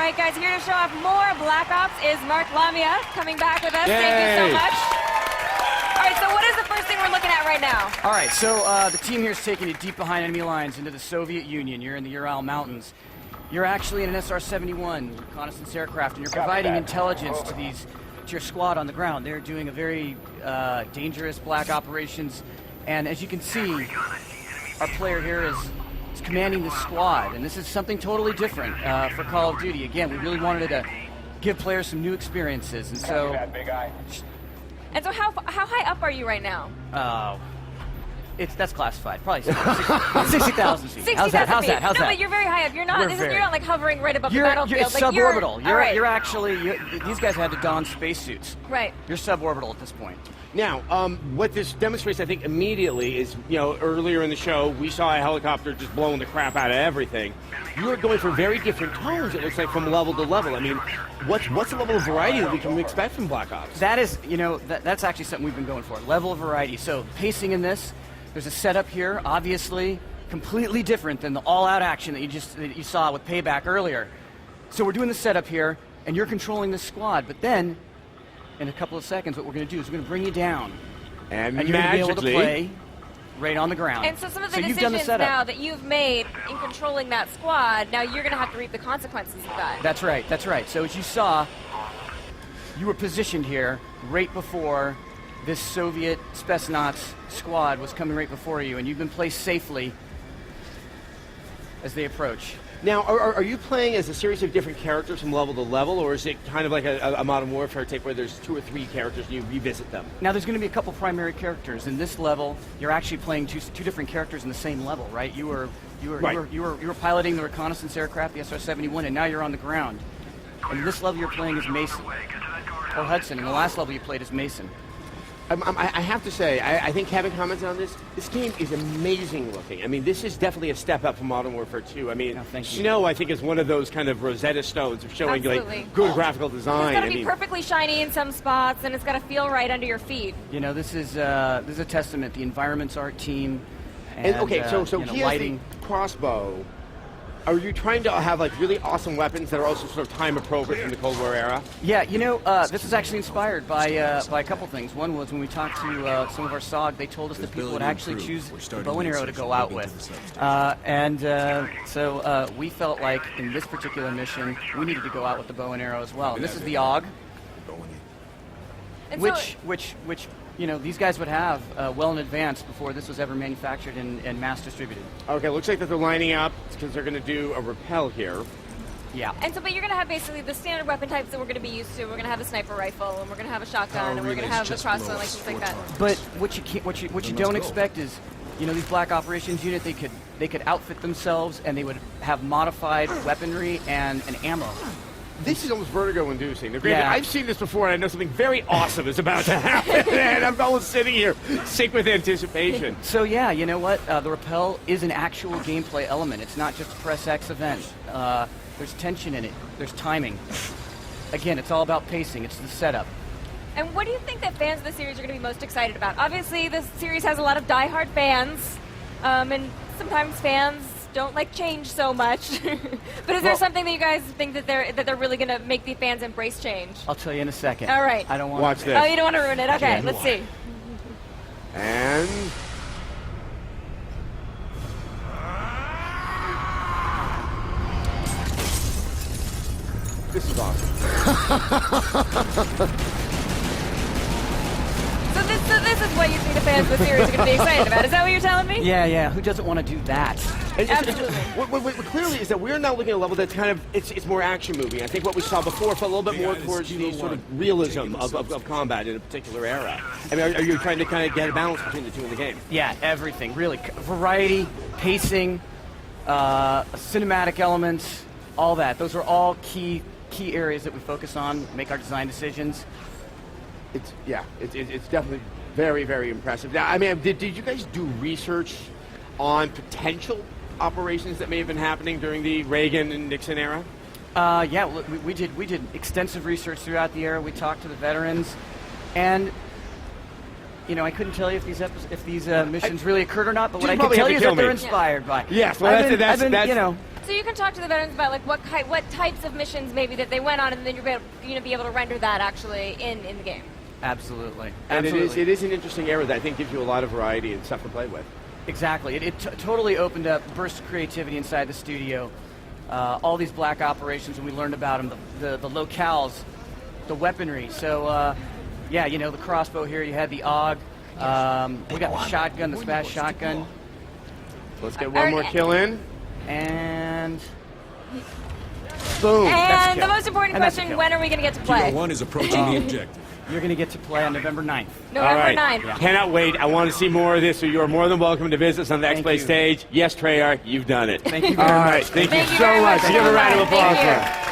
right, guys, here to show off more Black Ops is Mark Lamia coming back with us. Yay. Thank you so much. All right, so what is the first thing we're looking at right now? All right, so the team here is taking you deep behind enemy lines into the Soviet Union. You're in the Ural Mountains. You're actually in an SR-71 reconnaissance aircraft, and you're providing intelligence to your squad on the ground. They're doing a very dangerous black operations, and as you can see, our player here is commanding the squad, and this is something totally different for Call of Duty. Again, we really wanted to give players some new experiences, and so. And so how high up are you right now? That's classified. Probably 60,000 feet. 60,000 How's that? How's feet. that? How's no, that? but you're very high up. You're not. You're not like hovering right above the battlefield. It's like suborbital. You're actually. These guys had to don spacesuits. Right. You're suborbital at this point. Now, what this demonstrates, I think, immediately is, earlier in the show, we saw a helicopter just blowing the crap out of everything. You are going for very different tones, it looks like, from level to level. I mean, what's the level of variety that we can expect from Black Ops? That is, that's actually something we've been going for, level of variety. So, pacing in this, there's a setup here, obviously, completely different than the all-out action that you saw with Payback earlier. So we're doing the setup here, and you're controlling the squad, but then, in a couple of seconds, what we're going to do is we're going to bring you down. And you're going to be able to play right on the ground. And so some of the decisions now that you've made in controlling that squad, now you're going to have to reap the consequences of that. That's right, that's right. So as you saw, you were positioned here right before this Soviet Spetsnaz squad was coming right before you, and you've been placed safely as they approach. Now, are you playing as a series of different characters from level to level, or is it kind of like a Modern Warfare type where there's 2 or 3 characters and you revisit them? Now, there's going to be a couple primary characters. In this level, you're actually playing two different characters in the same level, right? You were piloting the reconnaissance aircraft, the SR-71, and now you're on the ground. And in this level, you're playing as Mason, or Hudson. In the last level, you played as Mason. I have to say, I think Kevin commented on this. This game is amazing looking. I mean, this is definitely a step up from Modern Warfare 2. I mean, Snow, I think, is one of those kind of Rosetta Stones of showing like good graphical design. It's got to be perfectly shiny in some spots, and it's got to feel right under your feet. This is a testament. The environment's art team. And okay, so he has lighting. the crossbow. Are you trying to have like really awesome weapons that are also sort of time appropriate from the Cold War era? Yeah, this is actually inspired by a couple things. One was when we talked to some of our SOG, they told us that people would actually choose the bow and arrow to go out with. So we felt like in this particular mission, we needed to go out with the bow and arrow as well. And this is the AUG, which these guys would have well in advance before this was ever manufactured and mass distributed. Okay, looks like that they're lining up because they're going to do a rappel here. Yeah. And so, but you're going to have basically the standard weapon types that we're going to be used to. We're going to have a sniper rifle, and we're going to have a shotgun, and we're going to have a crossbow, like things like that. But what you don't expect is, these Black Operations unit, they could outfit themselves, and they would have modified weaponry and ammo. This is almost vertigo-inducing. Yeah. I've seen this before, and I know something very awesome is about to happen, and I'm almost sitting here sick with anticipation. So yeah, you know what? The rappel is an actual gameplay element. It's not just a press X event. There's tension in it. There's timing. Again, it's all about pacing. It's the setup. And what do you think that fans of the series are going to be most excited about? Obviously, this series has a lot of diehard fans, and sometimes fans don't like change so much. But is there something that you guys think that they're really going to make the fans embrace change? I'll tell you in a second. All right. I don't want Watch this. Oh, you don't want to ruin it. Okay, let's see. And this is awesome. So this is what you think the fans of the series are going to be excited about. Is that what you're telling me? Yeah. Who doesn't want to do that? What clearly is that we're now looking at a level that's kind of, it's more action movie. I think what we saw before felt a little bit more towards the sort of realism of combat in a particular era. I mean, are you trying to kind of get a balance between the two in the game? Yeah, everything, really. Variety, pacing, cinematic elements, all that. Those are all key areas that we focus on, make our design decisions. It's definitely very, very impressive. Now, I mean, did you guys do research on potential operations that may have been happening during the Reagan and Nixon era? Yeah, we did extensive research throughout the era. We talked to the veterans, and I couldn't tell you if these missions really occurred or not. But what I can tell you is that they're inspired by. Yes, well, So you can talk to the veterans about like what types of missions maybe that they went on, and then you're going to be able to render that actually in the game. Absolutely. And Absolutely. it is an interesting era that I think gives you a lot of variety and stuff to play with. Exactly. It totally opened up bursts of creativity inside the studio. All these black operations, and we learned about them, the locales, the weaponry. So, yeah, you know, the crossbow here, you had the AUG. We got the shotgun, the fast shotgun. Let's get one more kill in. And boom. That's a And kill. the most important And that's a question, kill. when are we going to get to play? Kilo 1 is approaching the objective. You're going to get to play on November 9th. November All right. 9th. Cannot wait. I want to see more of this, so you are more than welcome to visit us on the Thank X-Play you. stage. Yes, Treyarch, you've done it. Thank you All very right. much. Thank you Thank you so very much. much. Give a round of Thank applause you. for him.